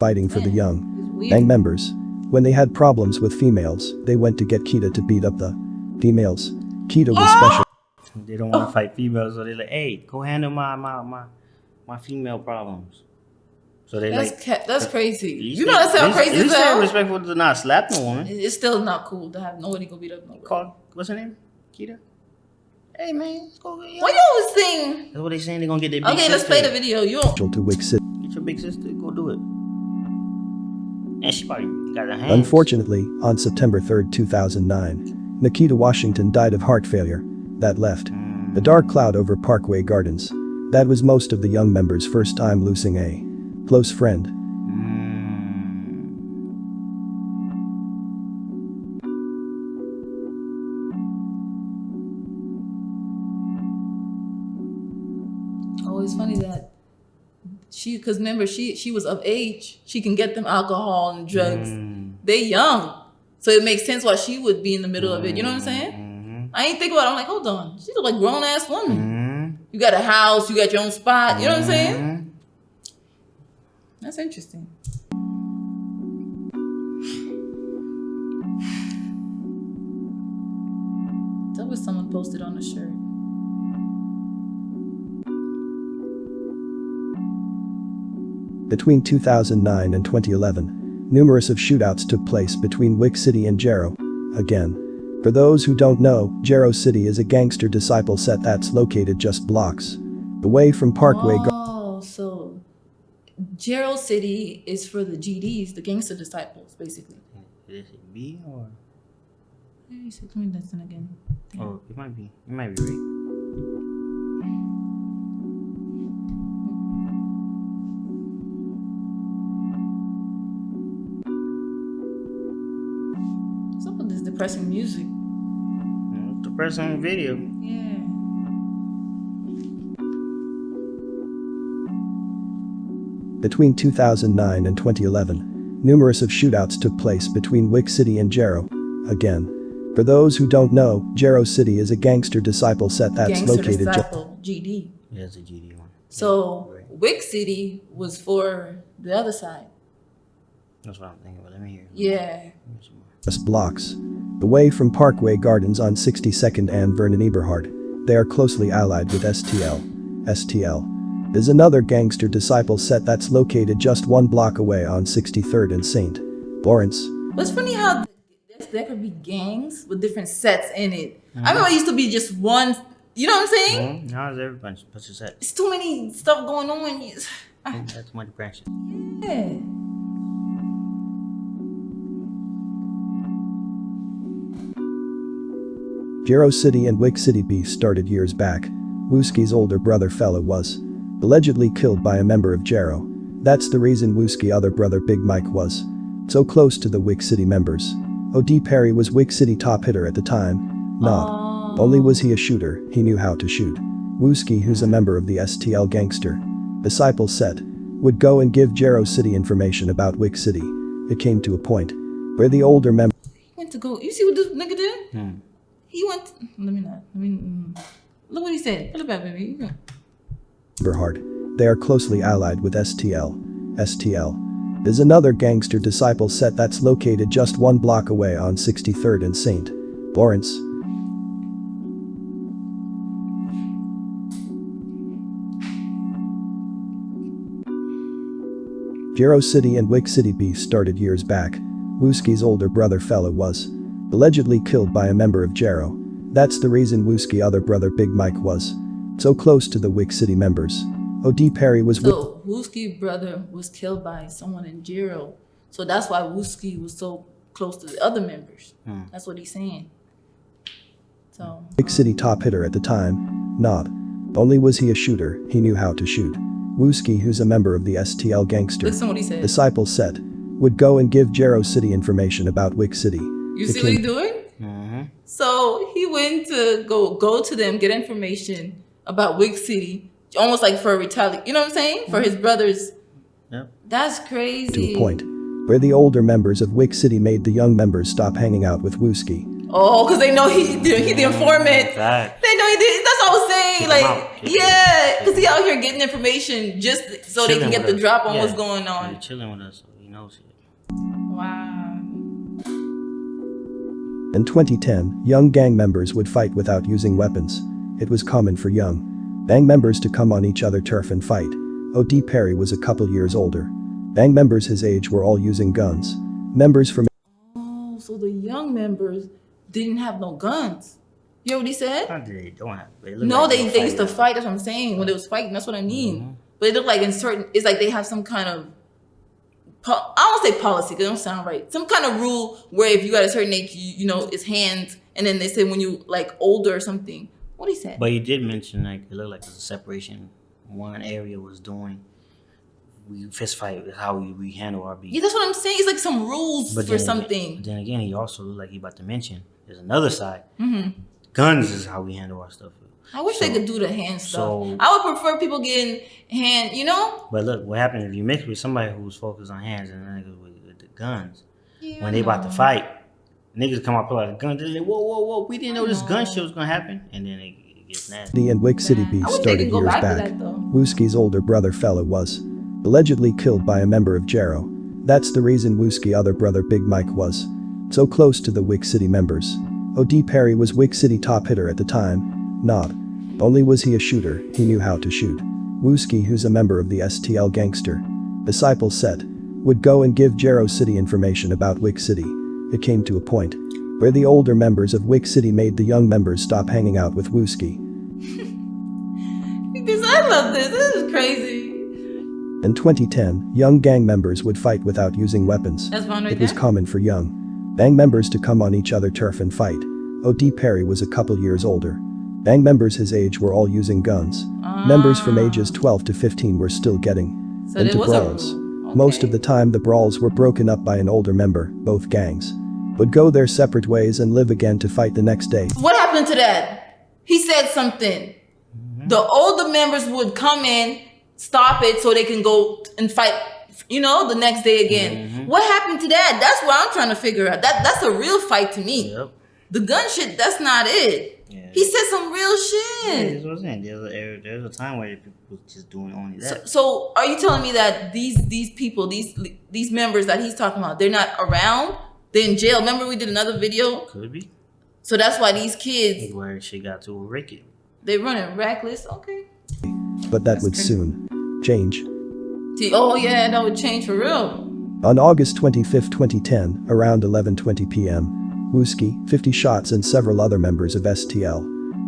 fighting for the young It's weird. gang members. When they had problems with females, they went to get Kita to beat up the females. Kita was special. They don't want to fight females, so they're like, "Hey, go handle my female problems." So they That's crazy. At least You know that sounds crazy At as least they're hell. respectful to not slap no woman. It's still not cool to have nobody go beat up nobody. Call, what's her name? Kita. Hey man, let's go get Why you always sing? That's what they saying. They're gonna get their big Okay, let's sister. play the video. You don't. To Wick City. Get your big sister. Go do it. And she probably got her hands. Unfortunately, on September 3rd, 2009, Nikita Washington died of heart failure. That left a dark cloud over Parkway Gardens. That was most of the young members' first time losing a close friend. Oh, it's funny that because remember, she was of age. She can get them alcohol and drugs. They young. So it makes sense why she would be in the middle of it. You know what I'm saying? I ain't think about it. I'm like, hold on. She's a like grown ass woman. You got a house, you got your own spot. You know what I'm saying? That's interesting. That was someone posted on the shirt. Between 2009 and 2011, numerous of shootouts took place between Wick City and Jarrow. Again, for those who don't know, Jarrow City is a gangster disciple set that's located just blocks away from Parkway. Oh, so Jarrow City is for the GDs, the gangster disciples, basically. Is it B or? Hey, so let me listen again. Damn. Oh, it might be. You might be right. What's up with this depressing music? Depressing video. Yeah. Between 2009 and 2011, numerous of shootouts took place between Wick City and Jarrow. Again, for those who don't know, Jarrow City is a gangster disciple set that's Gangster located disciple, GD. Yeah, it's a GD one. So Yeah, right. Wick City was for the other side. That's what I'm thinking. But let me hear. Yeah. just blocks away from Parkway Gardens on 62nd and Vernon Eberhard. They are closely allied with STL. STL is another gangster disciple set that's located just 1 block away on 63rd and St. Lawrence. But it's funny how there could be gangs with different sets in it. I remember it used to be just one. You know what I'm saying? Now it's every bunch of set. It's too many stuff going on. That's much branches. Yeah. Jarrow City and Wick City beef started years back. Wooski's older brother Fella was allegedly killed by a member of Jarrow. That's the reason Wooski's other brother Big Mike was so close to the Wick City members. Odee Perry was Wick City top hitter at the time. Not only was he a shooter, he knew how to shoot. Wooski, who's a member of the STL gangster disciple set, would go and give Jarrow City information about Wick City. It came to a point where the older member He went to go. You see what this nigga did? He went. Look what he said. Put it back, baby. Eberhard. They are closely allied with STL. STL is another gangster disciple set that's located just 1 block away on 63rd and St. Lawrence. Jarrow City and Wick City beef started years back. Wooski's older brother Fella was allegedly killed by a member of Jarrow. That's the reason Wooski's other brother Big Mike was so close to the Wick City members. Odee Perry was So Wooski's brother was killed by someone in Jarrow. So that's why Wooski was so close to the other members. That's what he's saying. So Wick City top hitter at the time. Not only was he a shooter, he knew how to shoot. Wooski, who's a member of the STL gangster listen what he said. disciple set, would go and give Jarrow City information about Wick City. You see what he's doing? So he went to go to them, get information about Wick City, almost like for a retaliation. You know what I'm saying? For his brothers. Yep. That's crazy. To a point where the older members of Wick City made the young members stop hanging out with Wooski. Oh, because they know he the informant. Exactly. They know he did. That's what I was saying. Kick him Like, out. Kick him yeah, because he out here getting information just so they can Chilling get with the us. drop on Yeah. what's going He's on. chilling with us, so he knows it. Wow. In 2010, young gang members would fight without using weapons. It was common for young gang members to come on each other's turf and fight. Odee Perry was a couple years older. Gang members his age were all using guns. Members from Oh, so the young members didn't have no guns. You hear what he said? Not that they don't have. They look No, like they they'll used to fight. fight. That's what I'm saying. When they was fighting, that's what I mean. Mhm. But it looked like in certain, it's like they have some kind of, I don't say policy because it don't sound right. Some kind of rule where if you got a certain age, you know, it's hands, and then they say when you like older or something. What he said? But you did mention like it looked like there's a separation. One area was doing. We fist fight is how we handle our beef. Yeah, that's what I'm saying. It's like some rules for But something. then again, he also looked like he about to mention there's another side. Mm-hmm. Guns is how we handle our stuff. I wish they could do the hand stuff. so- I would prefer people getting hand, you know? But look, what happened if you mix with somebody who's focused on hands and niggas with the guns? Yeah, When they about to fight, niggas come out pull out a gun. They're like, whoa, we didn't know this gun shit was gonna happen, and then it gets nasty. Odee and Wick City Man, Beef I wish they started could go years back to back. that, though. Wooski's older brother Fella was allegedly killed by a member of Jero. That's the reason Wooski's other brother Big Mike was so close to the Wick City members. Odee Perry was Wick City top hitter at the time. Not only was he a shooter, he knew how to shoot. Wooski, who's a member of the STL gangster disciple set, would go and give Jero City information about Wick City. It came to a point where the older members of Wick City made the young members stop hanging out with Wooski. Because I love this. This is crazy. In 2010, young gang members would fight without using weapons. That's fine right It was there. common for young gang members to come on each other's turf and fight. Odee Perry was a couple years older. Gang members his age were all using guns. Members from ages 12 to 15 were still getting So there into was a brawls. rule. Most of Okay. the time the brawls were broken up by an older member. Both gangs would go their separate ways and live again to fight the next day. What happened to that? He said something. The older members would come in, stop it so they can go and fight, you know, the next day again. What happened to that? That's what I'm trying to figure out. That's a real fight to me. Yep. The gun shit, that's not it. Yeah. He said some real Yeah, shit. that's what I'm saying. There's a time where people was just doing only that. So are you telling me that these people, these members that he's talking about, they're not around? They're in jail. Remember we did another video? Could be. So that's why these kids, Where shit got too wicked. they running reckless. Okay. But that would crazy. soon change. See, oh yeah, that would change for real. On August 25, 2010, around 11:20 p.m., Wooski, 50 shots and several other members of STL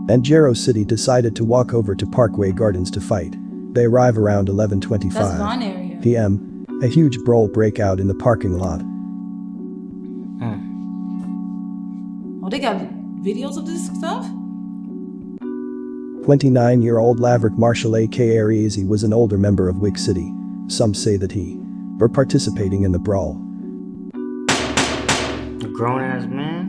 and Jero City decided to walk over to Parkway Gardens to fight. They arrive around That's 11:25 Vaughn area. p.m. A huge brawl break out in the parking lot. Oh, they got videos of this stuff? 29-year-old Laverick Marshall aka Easy was an older member of Wick City. Some say that he were participating in the brawl. A grown ass man.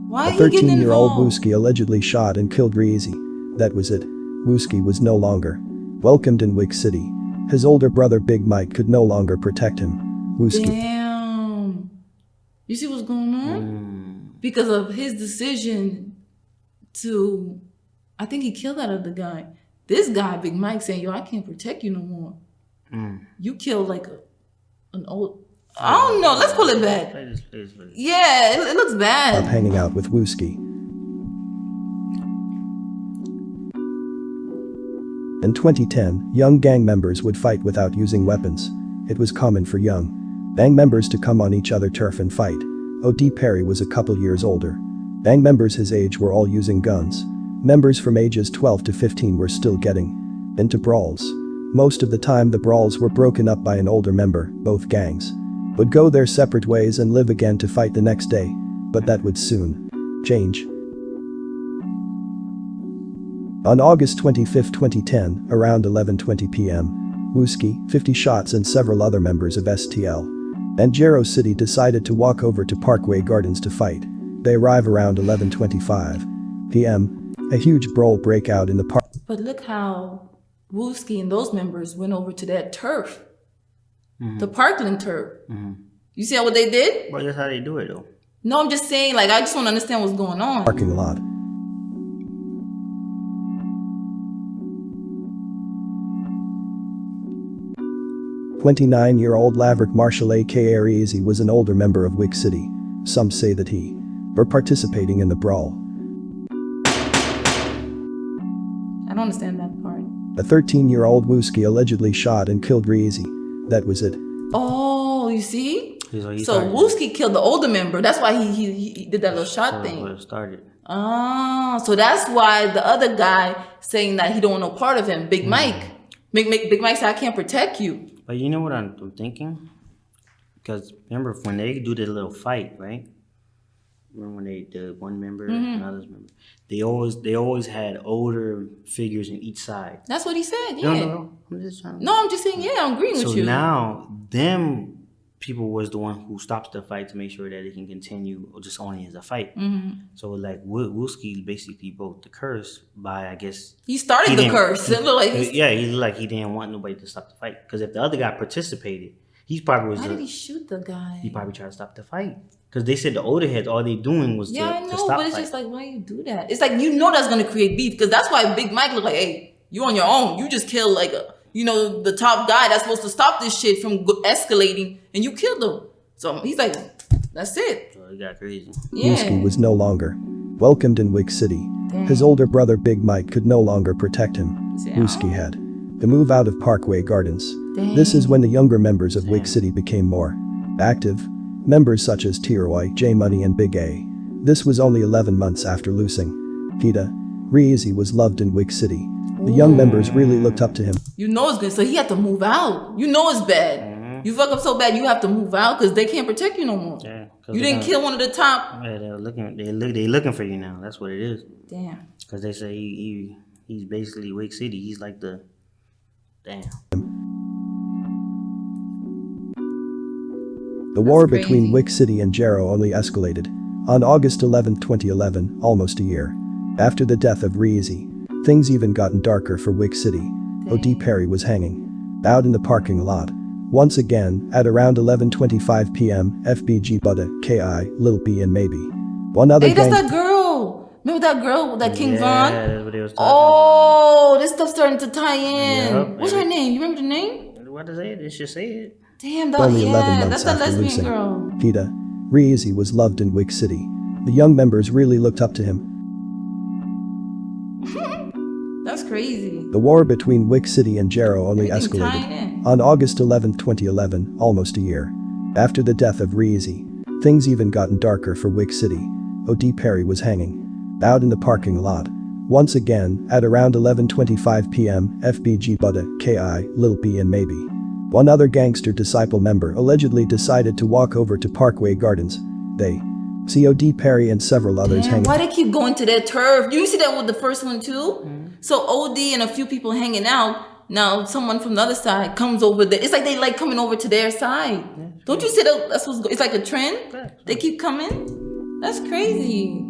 Why A are you getting 13-year-old involved? Wooski allegedly shot and killed Reezy. That was it. Wooski was no longer welcomed in Wick City. His older brother Big Mike could no longer protect him. Wooski Damn. You see what's going on? Because of his decision to, I think he killed that other guy. This guy, Big Mike, saying, yo, I can't protect you no more. You killed like an old, I don't know. Let's pull it back. Play this, play this. Yeah, it looks up bad. hanging out with Wooski. In 2010, young gang members would fight without using weapons. It was common for young gang members to come on each other's turf and fight. Odee Perry was a couple years older. Gang members his age were all using guns. Members from ages 12 to 15 were still getting into brawls. Most of the time the brawls were broken up by an older member. Both gangs would go their separate ways and live again to fight the next day. But that would soon change. On August 25, 2010, around 11:20 p.m., Wooski, 50 shots and several other members of STL and Jero City decided to walk over to Parkway Gardens to fight. They arrive around 11:25 p.m. A huge brawl break out in the park. But look how Wooski and those members went over to that turf. The Parkland turf. You see what they did? But that's how they do it though. No, I'm just saying, like, I just want to understand what's going on. Parking lot. "29-year-old Laverick Marshall aka Easy was an older member of Wick City. Some say that he were participating in the brawl. I don't understand that part. A 13-year-old Wooski allegedly shot and killed Reezy. That was it. Oh, you see? So So Wooski killed the older member. That's why he did that little shot That's thing. where it started. Oh, so that's why the other guy saying that he don't want no part of him, Big Mike. Big Mike said, I can't protect you. But you know what I'm thinking? Because remember when they do the little fight, right? Remember when the one member and others member, they always had older figures in each side. That's what he said. Yeah. No, I'm just trying. No, I'm just saying. Yeah, I'm agreeing with you. So now them people was the one who stops the fight to make sure that it can continue or just only as a fight. So like Wooski basically broke the curse by, I guess, he started the curse. It looked like he looked like he didn't want nobody to stop the fight, because if the other guy participated, he probably was. Why did he shoot the guy? He probably tried to stop the fight, because they said the older heads, all they doing was I to know, stop but it's fight. just like, why you do that? It's like, you know that's gonna create beef, because that's why Big Mike looked like, hey, you on your own. You just killed like the top guy that's supposed to stop this shit from escalating, and you killed him. So he's like, that's it. So it got crazy. Yeah. Wooski was no longer welcomed in Wick City. His older brother Big Mike could no longer protect him. Wooski had to move out of Parkway Gardens. This is when the younger members of Wick City became more active. Members such as T-Roy, J-Money and Big A. This was only 11 months after losing. Nikita, Reezy was loved in Wick City. The young members really looked up to him. You know it's good, so he had to move out. You know it's bad. You fuck up so bad, you have to move out because they can't protect you no more. Yeah, you didn't kill one of the top. Yeah, they looking for you now. That's what it is. Damn. Because they say he's basically Wick City. He's like the damn. The war between Wick City and Jarrow only escalated. On August 11, 2011, almost a year after the death of Reezy, things even gotten darker for Wick City. Odee Perry was hanging out in the parking lot. Once again, at around 11:25 p.m., FBG Budda, KI, Lil B and maybe one other that's that girl. Remember that girl, that King Von? Yeah, that's what they was talking about. This stuff's starting to tie in. Yep. What's her name? You remember the name? What does it? It should say it. Damn, Only 11 months that's that after lesbian losing. girl. Nikita, Reezy was loved in Wick City. The young members really looked up to him. That's crazy. The war between Wick City and Jarrow only Everything tying escalated. in. On August 11, 2011, almost a year after the death of Reezy, things even gotten darker for Wick City. Odee Perry was hanging out in the parking lot. Once again, at around 11:25 p.m., FBG Budda, KI, Lil B and maybe one other gangster disciple member allegedly decided to walk over to Parkway Gardens. They see Odee Perry and several others Damn, hanging. why they keep going to their turf? You see that with the first one too? So Odee and a few people hanging out. Now someone from the other side comes over there. It's like they like coming over to their side. Don't you see that? That's what's. It's like a trend. They keep coming. That's crazy.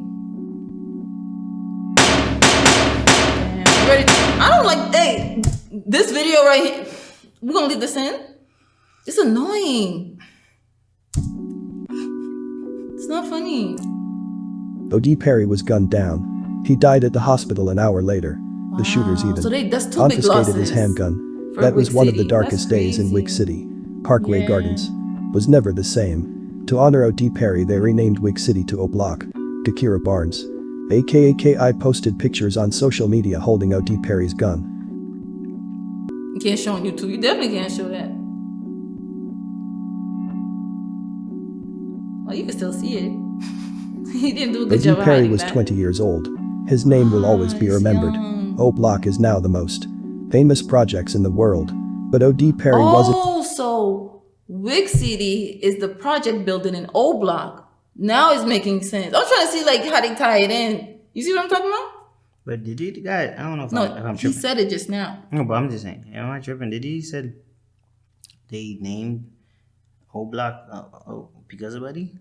Damn, you ready? I don't like. Hey, this video right here. We're gonna leave this in. It's annoying. It's not funny. Odee Perry was gunned down. He died at the hospital an hour later. The shooters even So that's two big confiscated losses his handgun. for That was Wick one of the City. darkest That's days in Wick crazy. City. Parkway Yeah. Gardens was never the same. To honor Odee Perry, they renamed Wick City to O Block. Kira Barnes, aka KI, posted pictures on social media holding Odee Perry's gun. You can't show on YouTube. You definitely can't show that. Well, you can still see it. He didn't do a good job Odee of Perry hiding was that. 20 years old. His name will always be he's remembered. young. O Block is now the most famous projects in the world. But Odee Perry wasn't. Oh, so Wick City is the project building in O Block. Now it's making sense. I'm trying to see like how they tie it in. You see what I'm talking about? But did he, the guy? I don't know if No, I'm he tripping. said it just now. No, but I'm just saying. Am I tripping? Did he said they named whole block because of Buddy?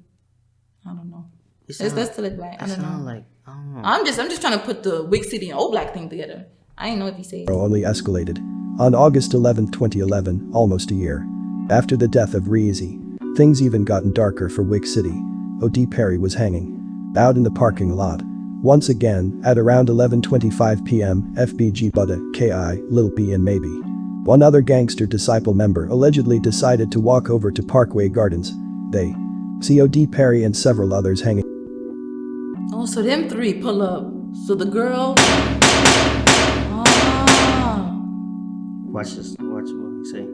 I don't know. It Let's tell it back. I don't know. Like I don't know. I'm just trying to put the Wick City and O Block thing together. I didn't know if he said it. Only escalated. On August 11, 2011, almost a year after the death of Reezy, things even gotten darker for Wick City. Odee Perry was hanging out in the parking lot. Once again, at around 11:25 p.m., FBG Budda, KI, Lil B and maybe one other gangster disciple member allegedly decided to walk over to Parkway Gardens. They see Odee Perry and several others hanging. Oh, so them three pull up. So the girl. Ah. Watch this. Watch what he say.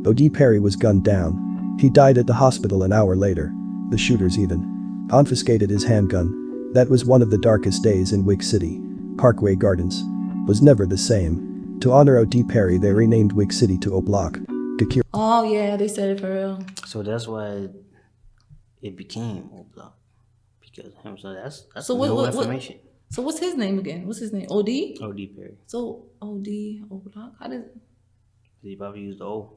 Odee Perry was gunned down. He died at the hospital an hour later. The shooters even confiscated his handgun. That was one of the darkest days in Wick City. Parkway Gardens was never the same. To honor Odee Perry, they renamed Wick City to O Block. Oh yeah, they said it for real. So that's why it became O Block. Because so that's So no what- information. So what's his name again? What's his name? Odee? Odee Perry. So Odee, O Block? How did? He probably used the O.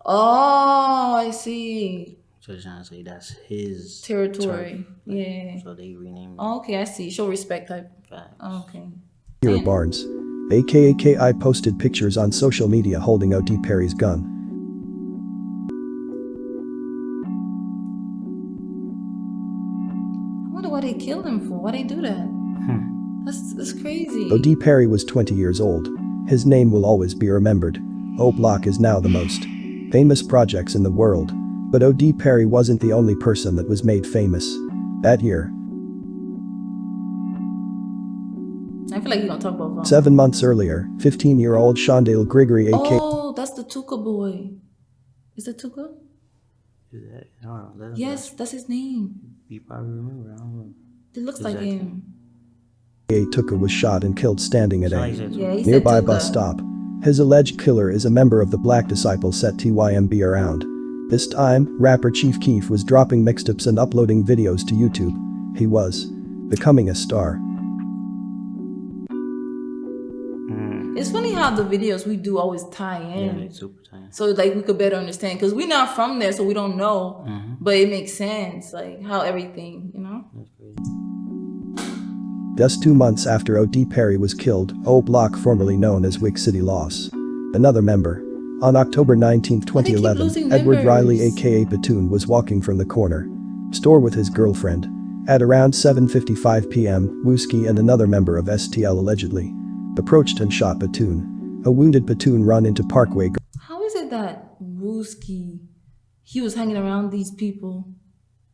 Oh, I see. So they're trying to say that's his Territory. turf. Yeah. So they renamed it. Oh, okay, I see. Show respect type. Facts. Okay. Kira Barnes, aka KI, posted pictures on social media holding Odee Perry's gun. I wonder why they killed him for. Why they do that? That's crazy. Odee Perry was 20 years old. His name will always be remembered. O Block is now the most famous projects in the world. But Odee Perry wasn't the only person that was made famous that year. I feel like you're gonna talk about 7 months earlier, 15-year-old Shondale Grigory, aka Oh, that's the Tuka boy. Is it Tuka? Is that? I don't know. Yes, that's his name. You probably remember. I don't know. It looks like Exactly. him. Tuka was shot and killed standing at It's a like that too. Yeah, he said nearby Tuka. bus stop. His alleged killer is a member of the Black Disciple set TYMB around. This time, rapper Chief Keef was dropping mixtapes and uploading videos to YouTube. He was becoming a star. It's funny how the videos we do always tie Yeah, in. it's super tight. So like we could better understand because we're not from there, so we don't know. But it makes sense, like how everything, you know. That's crazy. Just 2 months after Odee Perry was killed, O Block, formerly known as Wick City, lost another member. On October 19, Why they keep 2011, losing Edward members? Riley aka Batoon was walking from the corner store with his girlfriend. At around 7:55 p.m., Wooski and another member of STL allegedly approached and shot Batoon. A wounded Batoon ran into Parkway. How is it that Wooski, he was hanging around these people,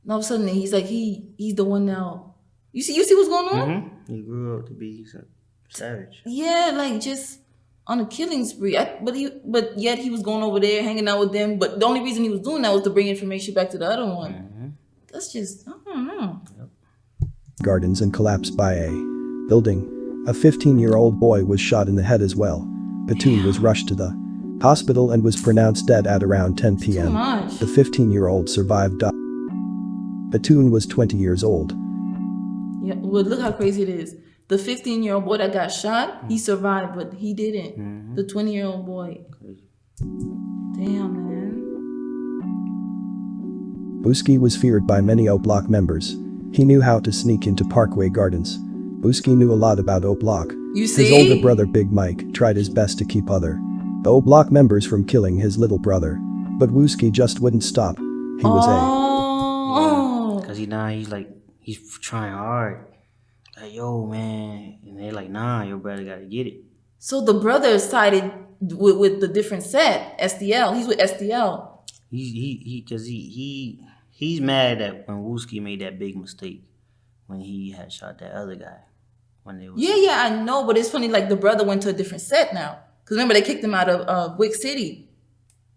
and all of a sudden he's like he's the one now. You see what's going on? He grew up to be savage. Yeah, like just on a killing spree. But yet he was going over there hanging out with them. But the only reason he was doing that was to bring information back to the other one. That's just I don't know. Gardens and collapsed by a building. A 15-year-old boy was shot in the head as well. Batoon was rushed to the hospital and was pronounced dead at around 10 Too p.m. much. The 15-year-old survived. Batoon was 20 years old. Yeah, well, look how crazy it is. The 15-year-old boy that got shot, he survived, but he didn't. The 20-year-old boy. Crazy. Damn, man. Wooski was feared by many O Block members. He knew how to sneak into Parkway Gardens. Wooski knew a lot about O Block. You see? His older brother Big Mike tried his best to keep other O Block members from killing his little brother. But Wooski just wouldn't stop. He was Oh. Cause he's trying hard. Like, yo, man. And they're like, nah, your brother gotta get it. So the brother sided with the different set, STL. He's with STL. He's mad that when Wooski made that big mistake when he had shot that other guy. When they was Yeah, I know, but it's funny. Like the brother went to a different set now. Cause remember they kicked him out of Wick City.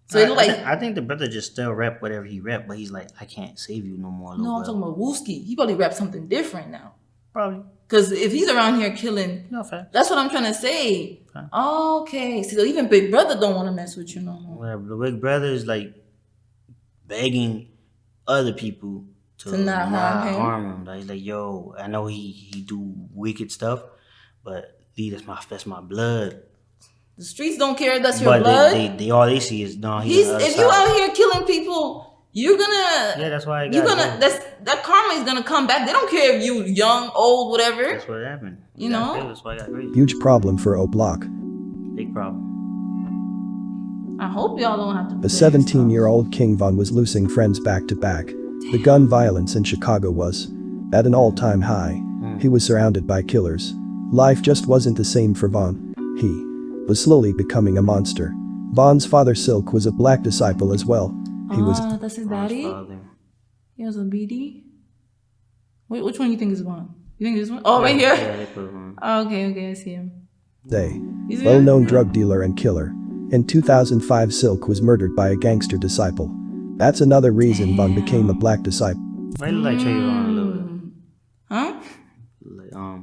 So it looked like I think the brother just still rep whatever he rep, but he's like, I can't save you no more. no, I'm talking about Wooski. He probably raps something different now. Probably. Cause if he's around here killing, No fact. that's what I'm trying to say. Fact. Okay, so even Big Brother don't want to mess with you no more. Whatever. The big brother is like begging other people to not harm him. Like, he's like, yo, I know he do wicked stuff, but Lee, that's my blood. The streets don't care if that's your But blood. they all they see is no. He's on the other If you side. out here killing people, you're gonna. Yeah, that's why I You're got gonna. That karma is gonna come back. They don't care if you young, old, whatever. That's what happened. You know? That's why I got crazy. huge problem for O Block. Big problem. I hope y'all don't have to. The 17-year-old King Von was losing friends back to back. The gun violence in Chicago was at an all-time high. He was surrounded by killers. Life just wasn't the same for Vaughn. He was slowly becoming a monster. Vaughn's father Silk was a black disciple as well. He was that's his daddy? Father. He has a BD? Wait, which one you think is Vaughn? You think this one? Oh, right here? Yeah, they put it on. Oh, okay, I see him. a You see well-known him? drug dealer and killer. In 2005, Silk was murdered by a gangster disciple. That's another reason Vaughn became a black disciple. Why look like Trayvon a little bit? Huh? Like,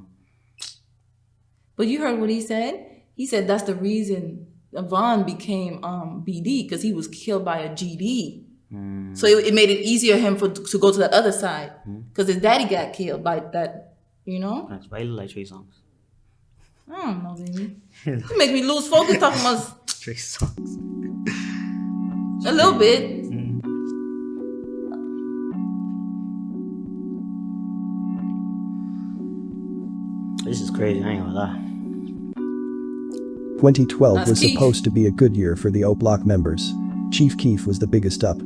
But you heard what he said? He said that's the reason Vaughn became BD, because he was killed by a GD. So it made it easier him to go to the other side, because his daddy got killed by that, you know? That's why look like Trey Songz. I don't know, baby. You make me lose focus talking about Trey Songz. a little bit. This is crazy, I ain't gonna lie. 2012 That's was Keef. supposed to be a good year for the O Block members. Chief Keef was the biggest up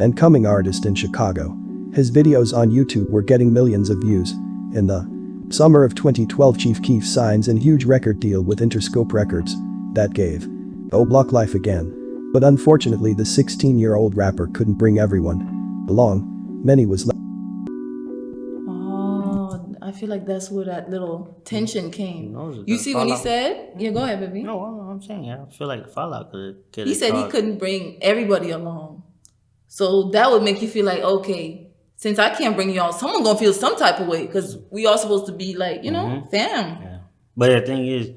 and coming artist in Chicago. His videos on YouTube were getting millions of views. In the summer of 2012, Chief Keef signs a huge record deal with Interscope Records. That gave O Block life again. But unfortunately, the 16-year-old rapper couldn't bring everyone along. Many was left. Oh, I feel like that's where that little tension came. knows You the see when he fallout. said? Yeah, go ahead, baby. No, I'm saying, I feel like the fallout could He said he couldn't bring everybody along. So that would make you feel like, okay, since I can't bring y'all, someone gonna feel some type of way, because we all supposed to be like, you know, fam. Yeah. But the thing is,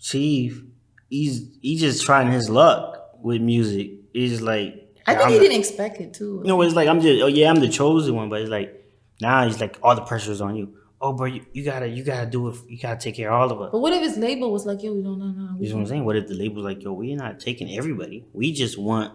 Chief, he's just trying his luck with music. He's like, I think he didn't expect it too. You know, it's like I'm the chosen one, but it's like now he's like all the pressure's on you. Oh, bro, you gotta do it. You gotta take care of all of us. But what if his label was like, yo, we don't know. You know what I'm saying? What if the label's like, yo, we're not taking everybody. We just want.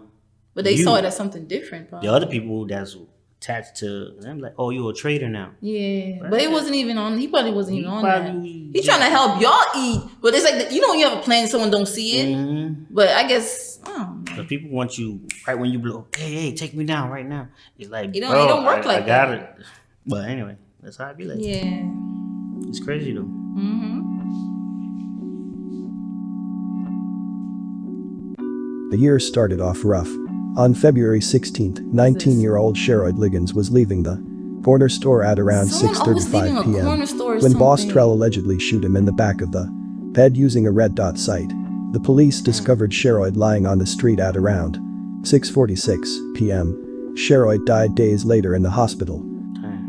But they you. saw it as something different, probably. The other people that's attached to them, like, oh, you're a traitor now. Yeah, but it wasn't even on. He probably wasn't even on that. probably- He's trying to help y'all eat, but it's like you know when you have a plan, someone don't see it. Mm-hmm. But I guess I don't know. But people want you right when you blow. Hey, take me down right now. It's like, It don't- bro, it don't work I like got that. it. But anyway, that's how I be like. Yeah. It's crazy though. The year started off rough. On February 16th, 19-year-old Sherrod Liggins was leaving the corner store at around Someone always leaving 6:35 a p.m. corner store or when Boss something. Trell allegedly shoot him in the back of the head using a red dot sight. The police discovered Sherrod lying on the street at around 6:46 p.m. Sherrod died days later in the hospital. Damn.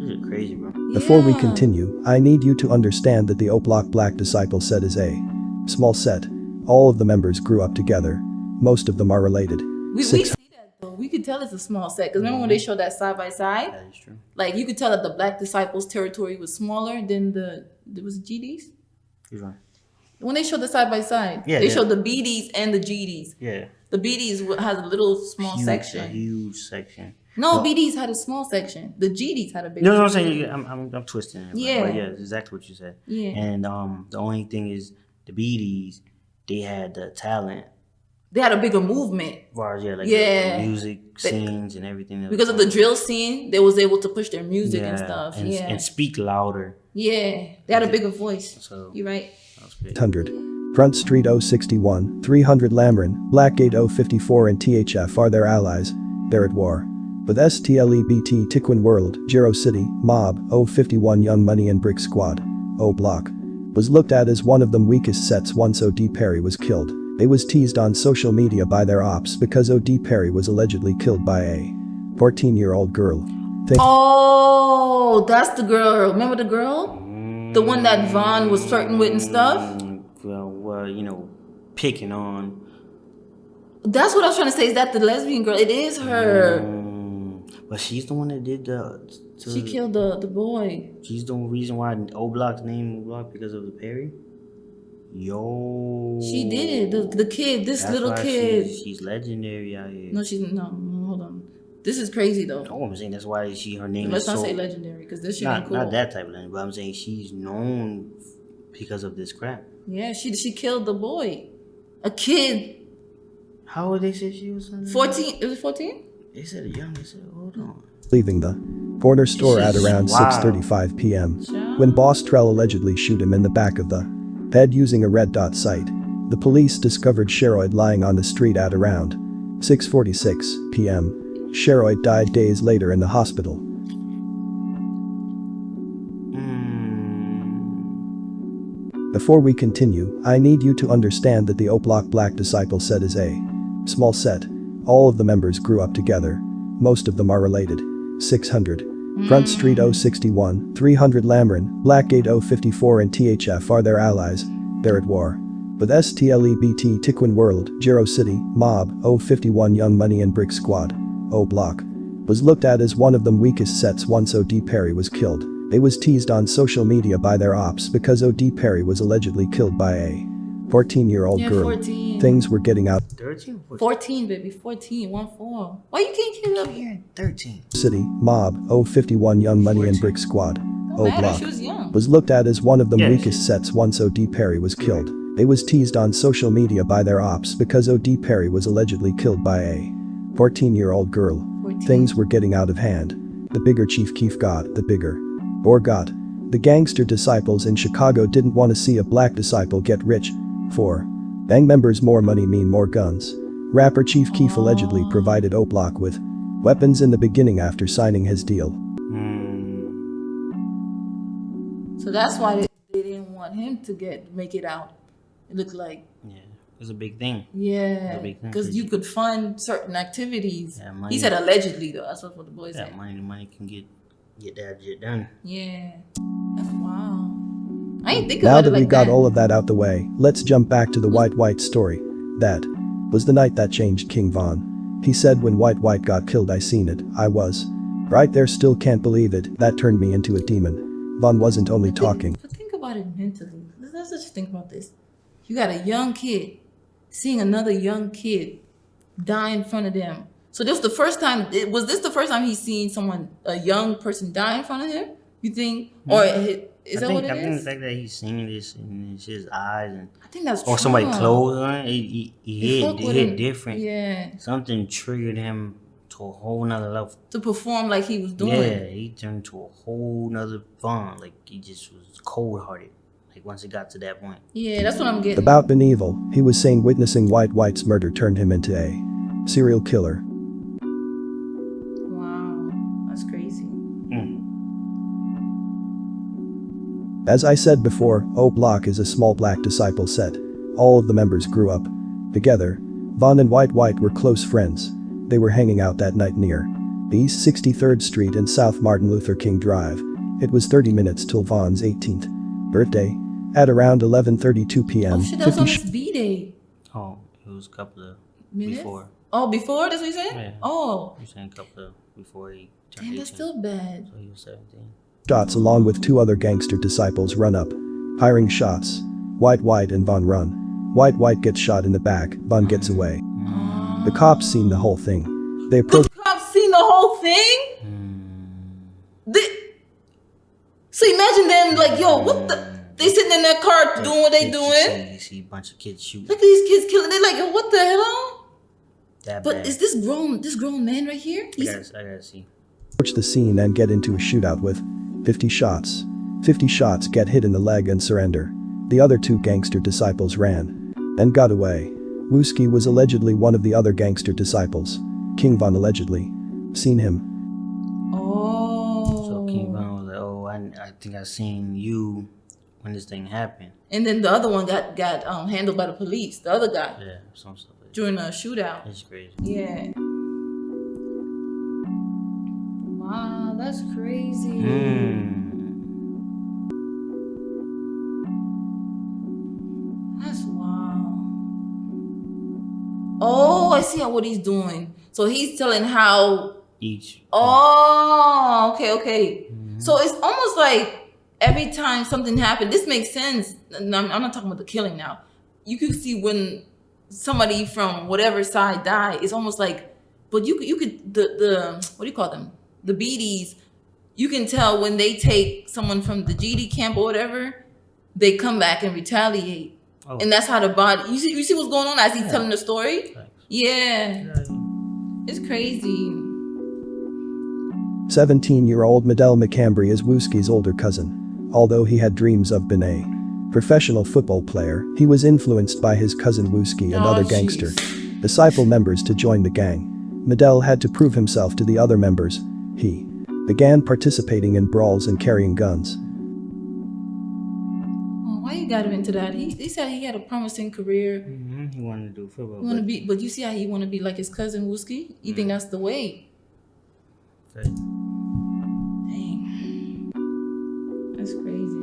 This is crazy, bro. Before we Yeah. continue, I need you to understand that the O Block Black Disciple set is a small set. All of the members grew up together. Most of them are related. We see that though. We could tell it's a small set because remember when they showed that side by side, That is true. like you could tell that the Black Disciples' territory was smaller than there was GDs. He's right. When they showed the side by side, Yeah, they yeah. showed the BDs and the GDs. Yeah. The BDs has a little small A section. huge section. No, BDs had a small section. The GDs had a big. You know what I'm saying? I'm twisting it. Yeah. But yeah, it's exactly what you said. Yeah. And the only thing is the BDs, they had the talent. They had a bigger movement As far as like Yeah. the music scenes and everything. that because was of the going drill scene. They was able to push their on. music and stuff. And, Yeah, and speak louder. yeah. They had a bigger voice. So You're right. that was great. 100. Front Street 061, 300 Lamron, Blackgate 054 and THF are their allies. They're at war. With STLEBT Tiquin World, Jero City, Mob, 051 Young Money and Brick Squad. O Block was looked at as one of the weakest sets once Odee Perry was killed. They was teased on social media by their ops because Odee Perry was allegedly killed by a 14-year-old girl. Oh, that's the girl. Remember the girl? The one that Vaughn was flirting with and stuff? Well, you know, picking on. That's what I was trying to say. Is that the lesbian girl? It is her. But she's the one that did She killed the boy. She's the reason why O Block's name O Block because of the Perry. Yo. She did it. The kid, this That's little why kid. She's legendary out here. No, she's no. Hold on. This is crazy though. No, I'm saying that's why her name Let's is not so. say legendary because this shit ain't Not cool. not that type of legend, but I'm saying she's known because of this crap. Yeah, she killed the boy, a kid. How old they said she was? 14. Is it 14? They said young. They said, hold on. leaving the corner store at around Wow. 6:35 p.m. when Boss Trell allegedly shoot him in the back of the head using a red dot sight. The police discovered Sheroid lying on the street at around 6:46 p.m. Sheroid died days later in the hospital. Before we continue, I need you to understand that the O-Block Black Disciple set is a small set. All of the members grew up together. Most of them are related. 600. Front Street 061, 300 Lamrin, Blackgate 054 and THF are their allies. They're at war. But STLEBT Tiquin World, Jero City, Mob, 051 Young Money and Brick Squad, O-Block, was looked at as one of the weakest sets once Odee Perry was killed. They was teased on social media by their ops because Odee Perry was allegedly killed by a 14-year-old girl. 14. Things were getting out. 13? 14, baby. 14. 1-4. Why you can't get it up here? 13. City, Mob, 051 Young Money and Brick Squad, No matter. O-Block, She was young. was looked at as one of the Yeah, weakest sets once Odee Perry was killed. They was teased on social media by their ops because Odee Perry was allegedly killed by a 14-year-old girl. 14. Things were getting out of hand. The bigger Chief Keef got, the bigger or got. The gangster disciples in Chicago didn't want to see a black disciple get rich. 4. Bang members more money mean more guns. Rapper Chief Keef allegedly provided O-Block with weapons in the beginning after signing his deal. So that's why they didn't want him to make it out. It looked like. Yeah, it was a big thing. Yeah, A big thing. because you could fund certain activities. Yeah, money. He said allegedly though. That's what the boy Yeah, said. money can get that shit done. Yeah, that's wild. I ain't think Now about that it like we got that. all of that out the way, let's jump back to the White story. That was the night that changed King Von. He said when White got killed I seen it, I was right there, still can't believe it, that turned me into a demon. Von wasn't only talking. But think about it mentally. Let's just think about this. You got a young kid seeing another young kid die in front of them. So this was the first time. Was this the first time he's seen a young person die in front of him? You think, or is that what it I think the is? fact that he's seeing this in his eyes and I think that's or somebody trauma. clothes on, he fuck with hit him. different. Yeah, Something triggered him to a whole nother level. to perform like he was doing. Yeah, he turned to a whole nother bond. Like he just was cold hearted. Like once it got to that point. Yeah, that's what I'm getting. About Beneval, he was saying witnessing White's murder turned him into a serial killer. Wow, that's crazy. As I said before, O-Block is a small black disciple set. All of the members grew up together. Von and White were close friends. They were hanging out that night near the East 63rd Street and South Martin Luther King Drive. It was 30 minutes till Von's 18th birthday. At around 11:32 p.m. Oh shit, that was 50 on his B-day. Oh, it was a couple of Minutes? before. Oh, before? That's what you said? Yeah. Oh, You saying a couple of before he turned damn, 18. that's still bad. So he was 17. shots along with two other gangster disciples run up, firing shots. White and Von run. White gets shot in the back, Von gets away. The cops seen the whole thing. They approached The cops seen the whole thing? So imagine them like, yo, what the? They sitting in their car doing what they doing. You see a bunch of kids shooting. Look at these kids killing. They like, yo, what the hell? That But bad. is this grown man right here? I gotta see. the scene and get into a shootout with 50 shots. 50 shots get hit in the leg and surrender. The other two gangster disciples ran and got away. Wooski was allegedly one of the other gangster disciples. King Von allegedly seen him. Oh. So King Von was like, oh, I think I seen you when this thing happened. And then the other one got handled by the police. The other guy Yeah, some stuff like that. during a shootout. It's crazy. Yeah. Wow, that's crazy. That's wild. Oh, I see what he's doing. So he's telling how. Each. Oh, okay. So it's almost like every time something happened, this makes sense. And I'm not talking about the killing now. You could see when somebody from whatever side died. It's almost like, but you could the what do you call them? The BDs. You can tell when they take someone from the GD camp or whatever, they come back and retaliate. Oh. And that's how the body. You see what's going on as he's telling the story. Thanks. Yeah. It's crazy. 17-year-old Medell McCambry is Wooski's older cousin. Although he had dreams of being a professional football player, he was influenced by his cousin Wooski and Oh, other jeez. gangster disciple members to join the gang. Medell had to prove himself to the other members. He began participating in brawls and carrying guns. Oh, why you got him into that? He said he had a promising career. He wanted to do football. He want to be, but you see how he want to be like his cousin Wooski? You think that's the way? Okay. Dang. That's crazy.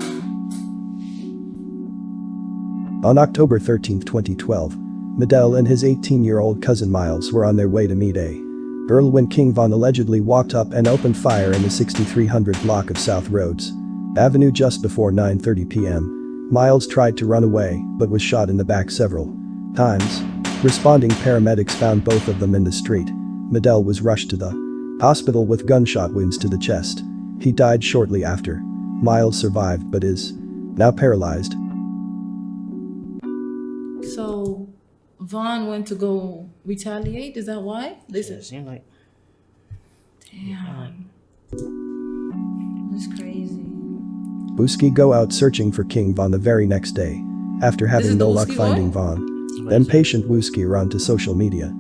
On October 13, 2012, Medell and his 18-year-old cousin Miles were on their way to meet a girl when King Von allegedly walked up and opened fire in the 6300 block of South Rhodes Avenue just before 9:30 p.m. Miles tried to run away, but was shot in the back several times. Responding paramedics found both of them in the street. Medell was rushed to the hospital with gunshot wounds to the chest. He died shortly after. Miles survived but is now paralyzed. So, Vaughn went to go retaliate? Is that why? Yeah, it seemed like. Damn. That's crazy. Wooski go out searching for King Von the very next day. After This having is the no luck Wooski finding boy? Von, the impatient Wooski run to social media.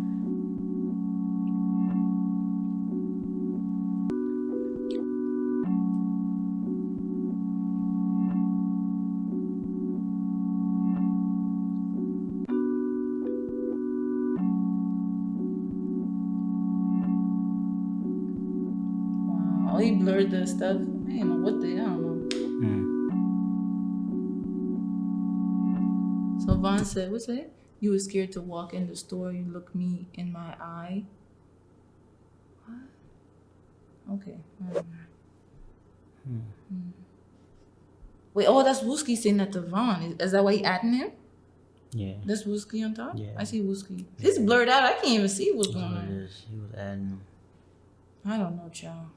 Wow. Oh, he blurred the stuff. I don't know what the hell. So Vaughn said, what's it? You were scared to walk in the store. You look me in my eye. What? Okay. Wait, oh, that's Wooski saying that to Vaughn. Is that why he adding him? Yeah. That's Wooski on top? Yeah. I see Wooski. It's blurred out. I can't even see what's going That's what it on. is. He was adding them. I don't know, child.